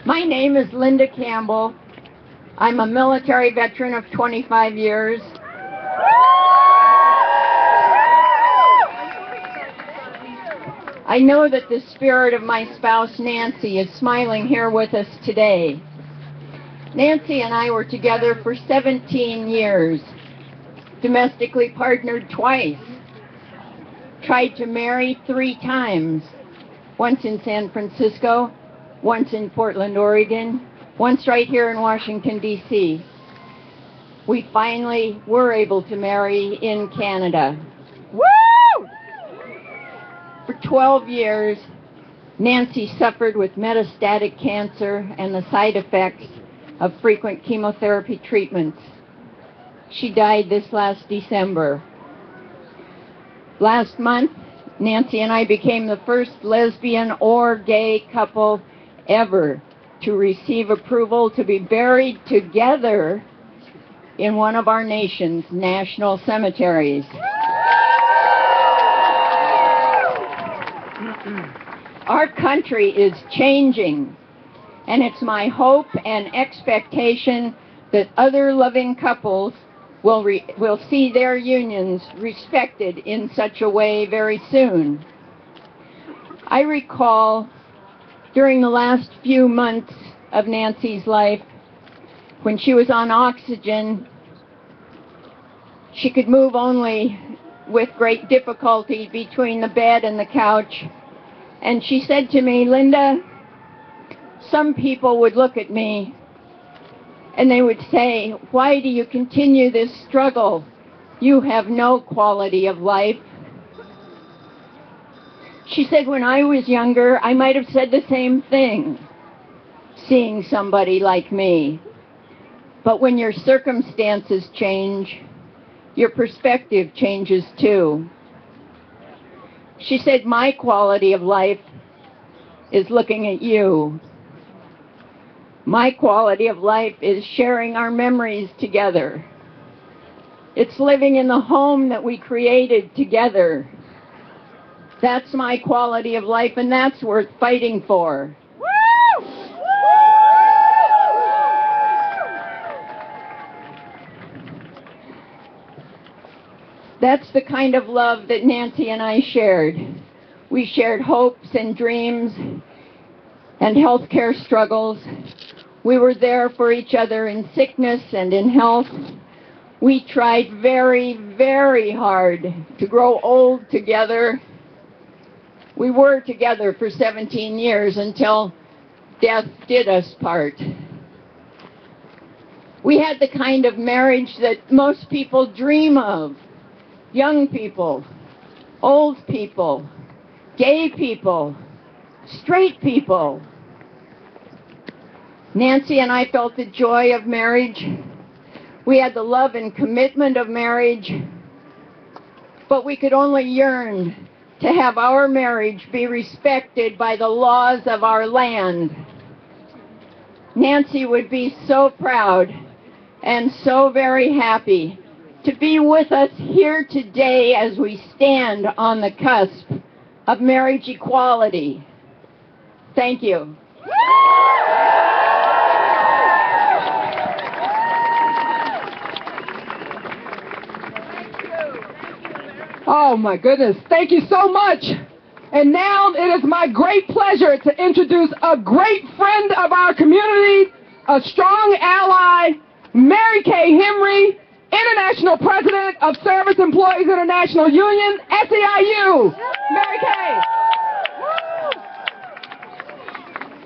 My name is Linda Campbell. I'm a military veteran of 25 years. I know that the spirit of my spouse, Nancy, is smiling here with us today. Nancy and I were together for 17 years, domestically partnered twice, tried to marry 3 times, once in San Francisco, once in Portland, Oregon, once right here in Washington, D.C. We finally were able to marry in Canada. Woo! For 12 years, Nancy suffered with metastatic cancer and the side effects of frequent chemotherapy treatments. She died this last December. Last month, Nancy and I became the first lesbian or gay couple ever to receive approval to be buried together in one of our nation's national cemeteries. Our country is changing, and it's my hope and expectation that other loving couples will see their unions respected in such a way very soon. I recall during the last few months of Nancy's life, when she was on oxygen, she could move only with great difficulty between the bed and the couch. And she said to me, "Linda, some people would look at me and they would say, 'Why do you continue this struggle? You have no quality of life.'" She said, "When I was younger, I might have said the same thing, seeing somebody like me. But when your circumstances change, your perspective changes too." She said, "My quality of life is looking at you. My quality of life is sharing our memories together. It's living in the home that we created together. That's my quality of life, and that's worth fighting for." Woo! That's the kind of love that Nancy and I shared. We shared hopes and dreams and healthcare struggles. We were there for each other in sickness and in health. We tried very, very hard to grow old together. We were together for 17 years until death did us part. We had the kind of marriage that most people dream of. Young people, old people, gay people, straight people. Nancy and I felt the joy of marriage. We had the love and commitment of marriage, but we could only yearn to have our marriage be respected by the laws of our land. Nancy would be so proud and so very happy to be with us here today as we stand on the cusp of marriage equality. Thank you. Oh my goodness, thank you so much. And now it is my great pleasure to introduce a great friend of our community, a strong ally, Mary Kay Henry, International President of Service Employees International Union, SEIU. Mary Kay.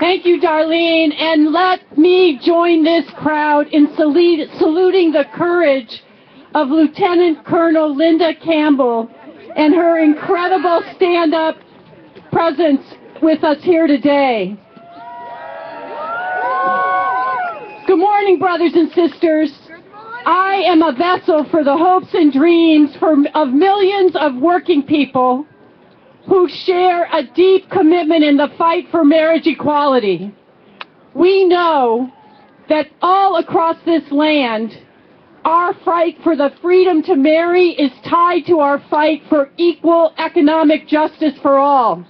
Thank you, Darlene, and let me join this crowd in saluting the courage of Lieutenant Colonel Linda Campbell and her incredible stand-up presence with us here today. Good morning, brothers and sisters. I am a vessel for the hopes and dreams of millions of working people who share a deep commitment in the fight for marriage equality. We know that all across this land, our fight for the freedom to marry is tied to our fight for equal economic justice for all.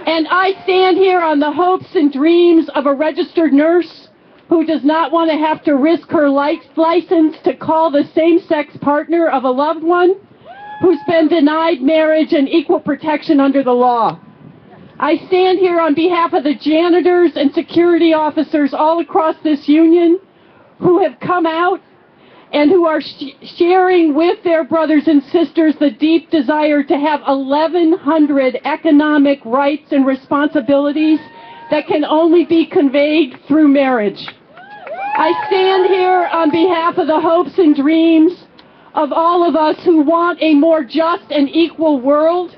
And I stand here on the hopes and dreams of a registered nurse who does not want to have to risk her license to call the same-sex partner of a loved one who's been denied marriage and equal protection under the law. I stand here on behalf of the janitors and security officers all across this union who have come out and who are sharing with their brothers and sisters the deep desire to have 1,100 economic rights and responsibilities that can only be conveyed through marriage. I stand here on behalf of the hopes and dreams of all of us who want a more just and equal world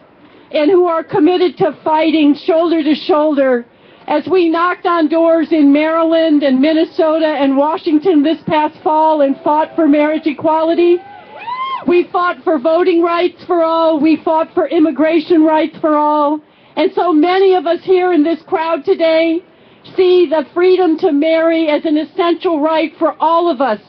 and who are committed to fighting shoulder to shoulder as we knocked on doors in Maryland and Minnesota and Washington this past fall and fought for marriage equality. We fought for voting rights for all. We fought for immigration rights for all. And so many of us here in this crowd today see the freedom to marry as an essential right for all of us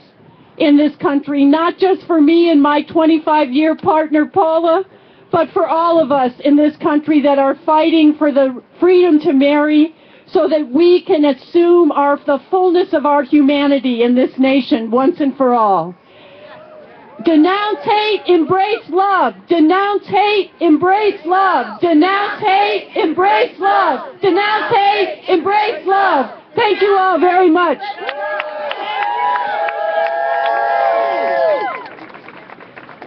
in this country, not just for me and my 25-year partner, Paula, but for all of us in this country that are fighting for the freedom to marry so that we can assume the fullness of our humanity in this nation once and for all. Denounce hate, embrace love. Denounce hate, embrace love. Denounce hate, embrace love. Denounce hate, embrace love. Thank you all very much.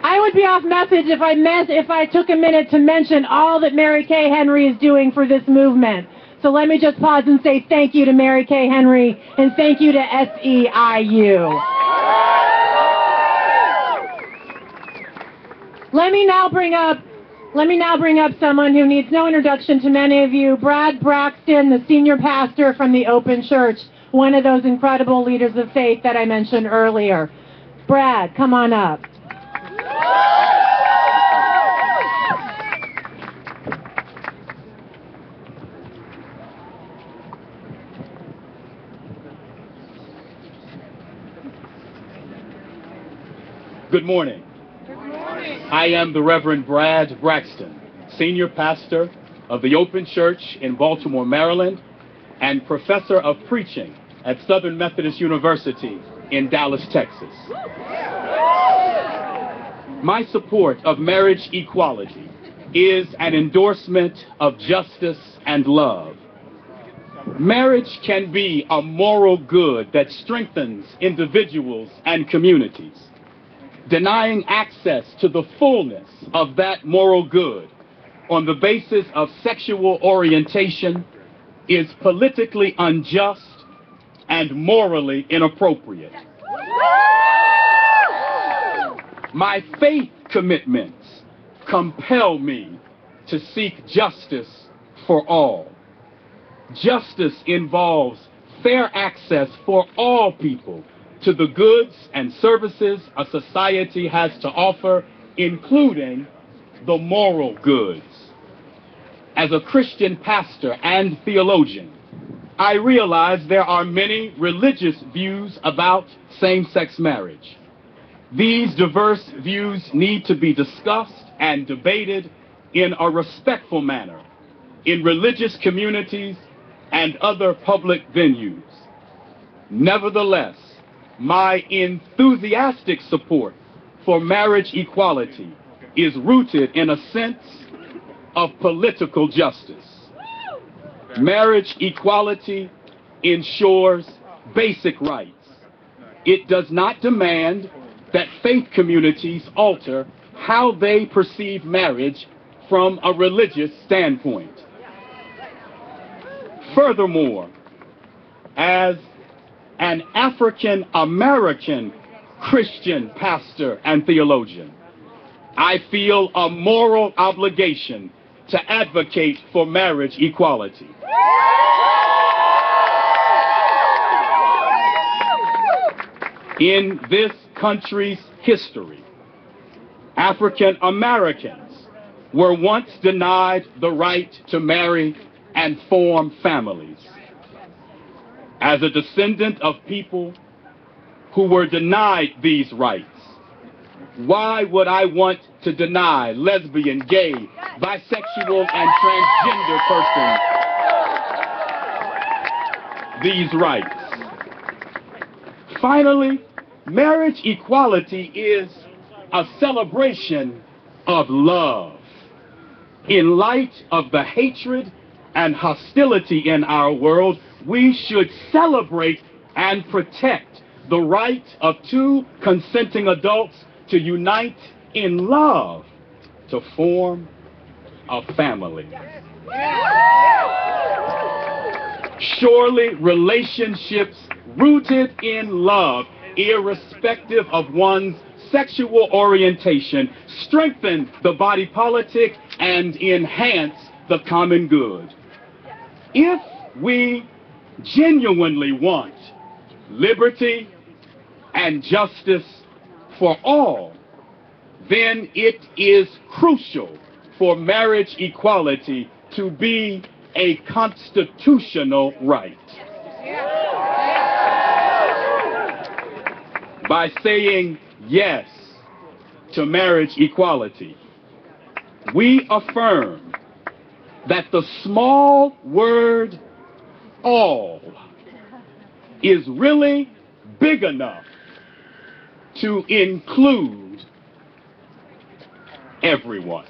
I would be off message if I took a minute to mention all that Mary Kay Henry is doing for this movement. So let me just pause and say thank you to Mary Kay Henry and thank you to SEIU. Let me now bring up someone who needs no introduction to many of you, Brad Braxton, the senior pastor from the Open Church, one of those incredible leaders of faith that I mentioned earlier. Brad, come on up. Good morning. I am the Reverend Brad Braxton, Senior Pastor of the Open Church in Baltimore, Maryland, and Professor of Preaching at Southern Methodist University in Dallas, Texas. My support of marriage equality is an endorsement of justice and love. Marriage can be a moral good that strengthens individuals and communities. Denying access to the fullness of that moral good on the basis of sexual orientation is politically unjust and morally inappropriate. My faith commitments compel me to seek justice for all. Justice involves fair access for all people to the goods and services a society has to offer, including the moral goods. As a Christian pastor and theologian, I realize there are many religious views about same-sex marriage. These diverse views need to be discussed and debated in a respectful manner in religious communities and other public venues. Nevertheless, my enthusiastic support for marriage equality is rooted in a sense of political justice. Marriage equality ensures basic rights. It does not demand that faith communities alter how they perceive marriage from a religious standpoint. Furthermore, as an African American Christian pastor and theologian, I feel a moral obligation to advocate for marriage equality. In this country's history, African Americans were once denied the right to marry and form families. As a descendant of people who were denied these rights, why would I want to deny lesbian, gay, bisexual, and transgender persons these rights. Finally, marriage equality is a celebration of love. In light of the hatred and hostility in our world, we should celebrate and protect the right of two consenting adults to unite in love to form a family. Surely relationships rooted in love, irrespective of one's sexual orientation, strengthen the body politic and enhance the common good. If we genuinely want liberty and justice for all, then it is crucial for marriage equality to be a constitutional right. By saying yes to marriage equality, we affirm that the small word all is really big enough to include everyone.